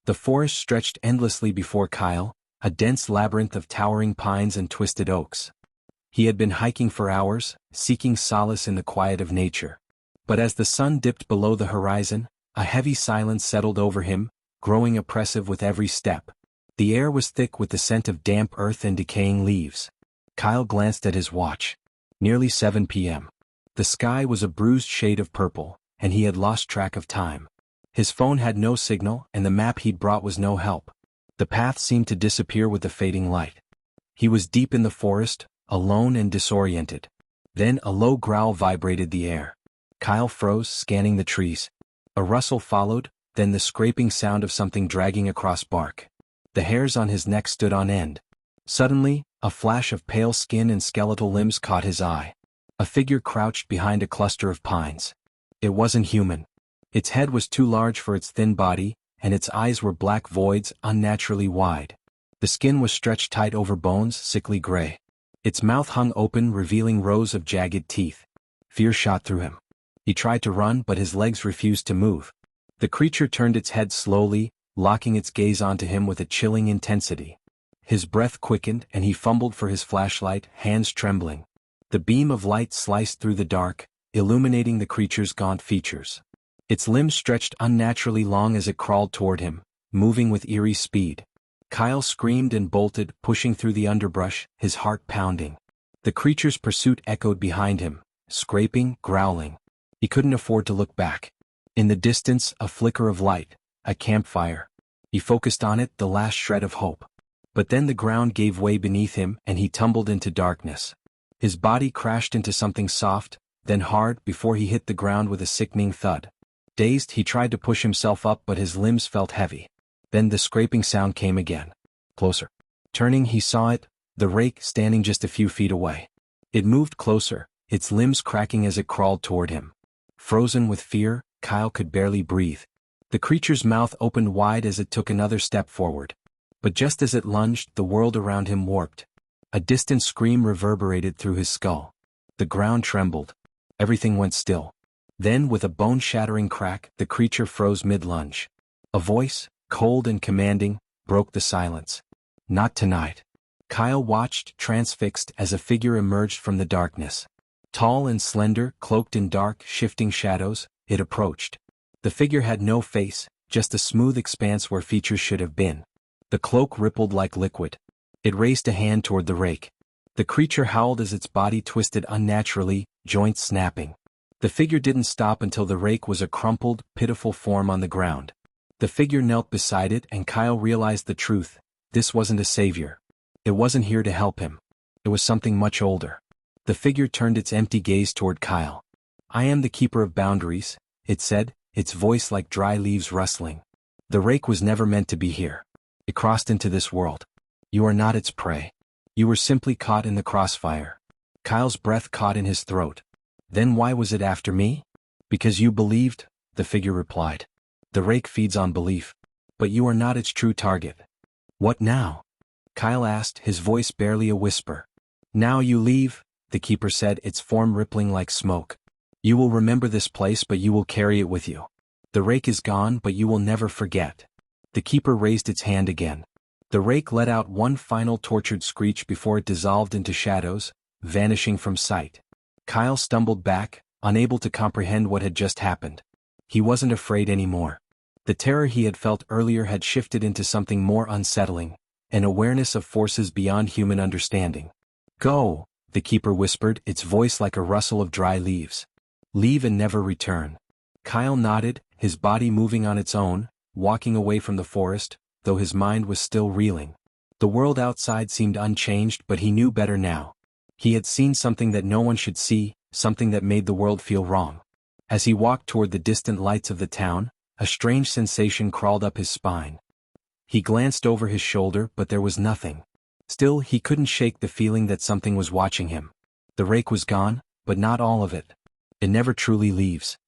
The forest stretched endlessly before Kyle, a dense labyrinth of towering pines and twisted oaks. He had been hiking for hours, seeking solace in the quiet of nature. But as the sun dipped below the horizon, a heavy silence settled over him, growing oppressive with every step. The air was thick with the scent of damp earth and decaying leaves. Kyle glanced at his watch. Nearly 7 p.m. The sky was a bruised shade of purple, and he had lost track of time. His phone had no signal, and the map he'd brought was no help. The path seemed to disappear with the fading light. He was deep in the forest, alone and disoriented. Then a low growl vibrated the air. Kyle froze, scanning the trees. A rustle followed, then the scraping sound of something dragging across bark. The hairs on his neck stood on end. Suddenly, a flash of pale skin and skeletal limbs caught his eye. A figure crouched behind a cluster of pines. It wasn't human. Its head was too large for its thin body, and its eyes were black voids, unnaturally wide. The skin was stretched tight over bones, sickly gray. Its mouth hung open, revealing rows of jagged teeth. Fear shot through him. He tried to run, but his legs refused to move. The creature turned its head slowly, locking its gaze onto him with a chilling intensity. His breath quickened, and he fumbled for his flashlight, hands trembling. The beam of light sliced through the dark, illuminating the creature's gaunt features. Its limbs stretched unnaturally long as it crawled toward him, moving with eerie speed. Kyle screamed and bolted, pushing through the underbrush, his heart pounding. The creature's pursuit echoed behind him, scraping, growling. He couldn't afford to look back. In the distance, a flicker of light, a campfire. He focused on it, the last shred of hope. But then the ground gave way beneath him, and he tumbled into darkness. His body crashed into something soft, then hard, before he hit the ground with a sickening thud. Dazed, he tried to push himself up, but his limbs felt heavy. Then the scraping sound came again. Closer. Turning, he saw it, the rake, standing just a few feet away. It moved closer, its limbs cracking as it crawled toward him. Frozen with fear, Kyle could barely breathe. The creature's mouth opened wide as it took another step forward. But just as it lunged, the world around him warped. A distant scream reverberated through his skull. The ground trembled. Everything went still. Then, with a bone-shattering crack, the creature froze mid-lunge. A voice, cold and commanding, broke the silence. Not tonight. Kyle watched, transfixed, as a figure emerged from the darkness. Tall and slender, cloaked in dark, shifting shadows, it approached. The figure had no face, just a smooth expanse where features should have been. The cloak rippled like liquid. It raised a hand toward the rake. The creature howled as its body twisted unnaturally, joints snapping. The figure didn't stop until the rake was a crumpled, pitiful form on the ground. The figure knelt beside it, and Kyle realized the truth. This wasn't a savior. It wasn't here to help him. It was something much older. The figure turned its empty gaze toward Kyle. "I am the keeper of boundaries," it said, its voice like dry leaves rustling. "The rake was never meant to be here. It crossed into this world. You are not its prey. You were simply caught in the crossfire." Kyle's breath caught in his throat. "Then why was it after me?" "Because you believed," the figure replied. "The rake feeds on belief. But you are not its true target." "What now?" Kyle asked, his voice barely a whisper. "Now you leave," the keeper said, its form rippling like smoke. "You will remember this place, but you will carry it with you. The rake is gone, but you will never forget." The keeper raised its hand again. The rake let out one final tortured screech before it dissolved into shadows, vanishing from sight. Kyle stumbled back, unable to comprehend what had just happened. He wasn't afraid anymore. The terror he had felt earlier had shifted into something more unsettling, an awareness of forces beyond human understanding. "Go," the keeper whispered, its voice like a rustle of dry leaves. "Leave and never return." Kyle nodded, his body moving on its own, walking away from the forest, though his mind was still reeling. The world outside seemed unchanged, but he knew better now. He had seen something that no one should see, something that made the world feel wrong. As he walked toward the distant lights of the town, a strange sensation crawled up his spine. He glanced over his shoulder, but there was nothing. Still, he couldn't shake the feeling that something was watching him. The rake was gone, but not all of it. It never truly leaves.